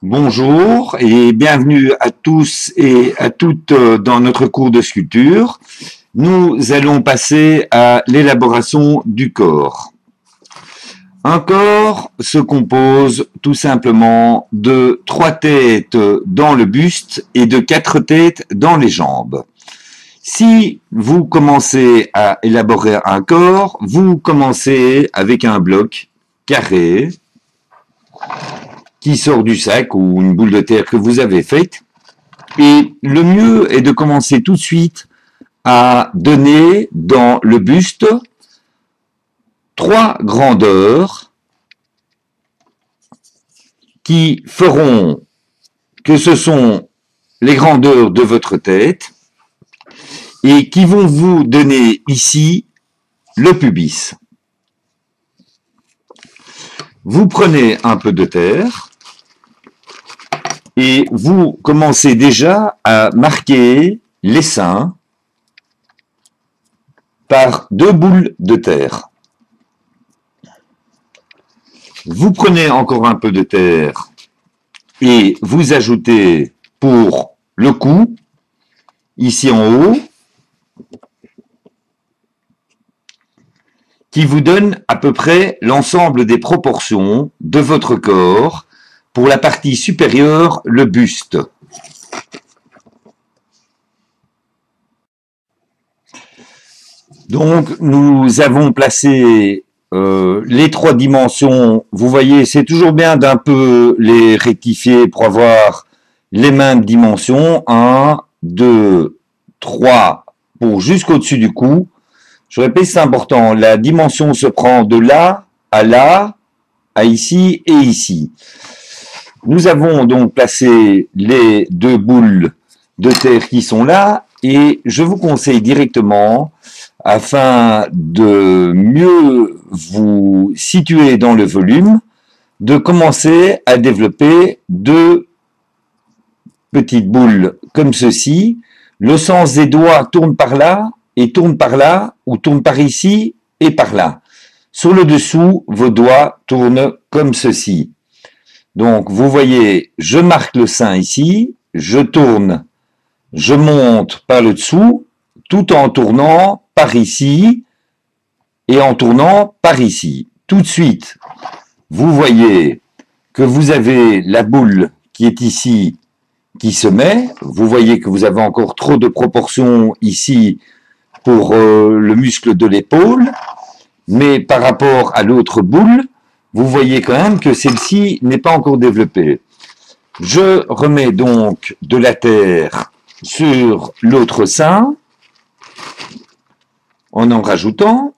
Bonjour et bienvenue à tous et à toutes dans notre cours de sculpture. Nous allons passer à l'élaboration du corps. Un corps se compose tout simplement de 3 têtes dans le buste et de 4 têtes dans les jambes. Si vous commencez à élaborer un corps, vous commencez avec un bloc carré qui sort du sac ou une boule de terre que vous avez faite. Et le mieux est de commencer tout de suite à donner dans le buste 3 grandeurs qui feront que ce sont les grandeurs de votre tête et qui vont vous donner ici le pubis. Vous prenez un peu de terre et vous commencez déjà à marquer les seins par 2 boules de terre. Vous prenez encore un peu de terre et vous ajoutez pour le cou, ici en haut, qui vous donne à peu près l'ensemble des proportions de votre corps pour la partie supérieure, le buste. Donc, nous avons placé les 3 dimensions. Vous voyez, c'est toujours bien d'un peu les rectifier pour avoir les mêmes dimensions. 1, 2, 3 pour jusqu'au-dessus du cou. Je répète, c'est important. La dimension se prend de là, à ici et ici. Nous avons donc placé les 2 boules de terre qui sont là et je vous conseille directement, afin de mieux vous situer dans le volume, de commencer à développer 2 petites boules comme ceci. Le sens des doigts tourne par là et tourne par là, ou tourne par ici et par là. Sur le dessous, vos doigts tournent comme ceci. Donc, vous voyez, je marque le sein ici, je tourne, je monte par le dessous, tout en tournant par ici et en tournant par ici. Tout de suite, vous voyez que vous avez la boule qui est ici, qui se met. Vous voyez que vous avez encore trop de proportions ici pour le muscle de l'épaule, mais par rapport à l'autre boule, vous voyez quand même que celle-ci n'est pas encore développée. Je remets donc de la terre sur l'autre sein, en rajoutant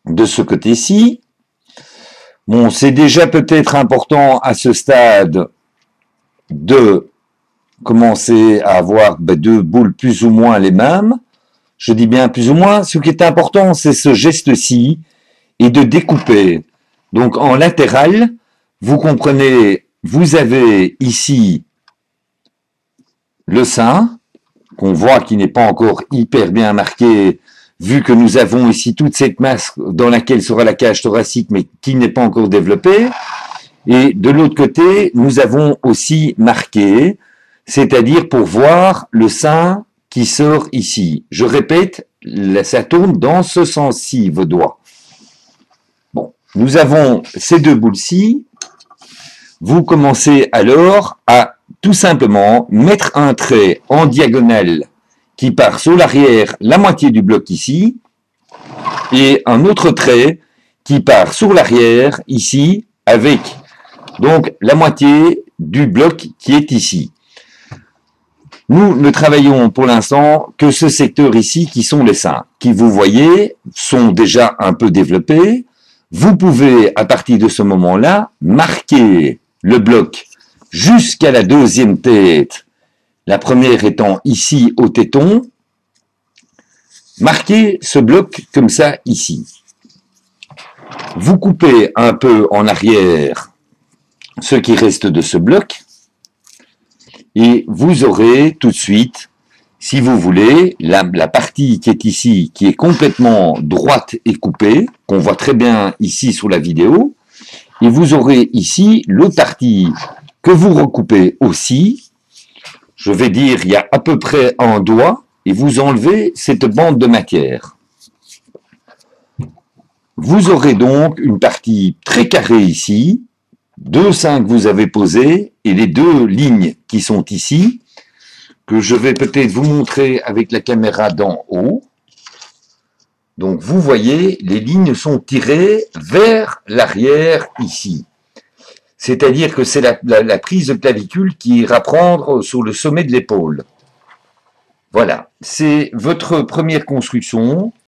de ce côté-ci. Bon, c'est déjà peut-être important à ce stade de commencer à avoir 2 boules plus ou moins les mêmes. Je dis bien plus ou moins. Ce qui est important, c'est ce geste-ci et de découper. Donc en latéral, vous comprenez, vous avez ici le sein, qu'on voit qui n'est pas encore hyper bien marqué, vu que nous avons ici toute cette masse dans laquelle sera la cage thoracique, mais qui n'est pas encore développée. Et de l'autre côté, nous avons aussi marqué, c'est-à-dire pour voir le sein qui sort ici. Je répète, ça tourne dans ce sens-ci, vos doigts. Bon, nous avons ces 2 boules-ci. Vous commencez alors à tout simplement mettre un trait en diagonale qui part sur l'arrière, la moitié du bloc ici, et un autre trait qui part sur l'arrière ici, avec donc la moitié du bloc qui est ici. Nous ne travaillons pour l'instant que ce secteur ici qui sont les seins, qui vous voyez sont déjà un peu développés. Vous pouvez à partir de ce moment-là marquer le bloc jusqu'à la 2e tête, la première étant ici au téton. Marquez ce bloc comme ça ici. Vous coupez un peu en arrière ce qui reste de ce bloc. Et vous aurez tout de suite, si vous voulez, la partie qui est ici, qui est complètement droite et coupée, qu'on voit très bien ici sur la vidéo, Et vous aurez ici le tartille que vous recoupez aussi. Je vais dire, il y a à peu près un doigt, et vous enlevez cette bande de matière. Vous aurez donc une partie très carrée ici, 2 seins que vous avez posés, et les 2 lignes qui sont ici, que je vais peut-être vous montrer avec la caméra d'en haut. Donc vous voyez, les lignes sont tirées vers l'arrière ici. C'est-à-dire que c'est la prise de clavicule qui ira prendre sur le sommet de l'épaule. Voilà, c'est votre première construction.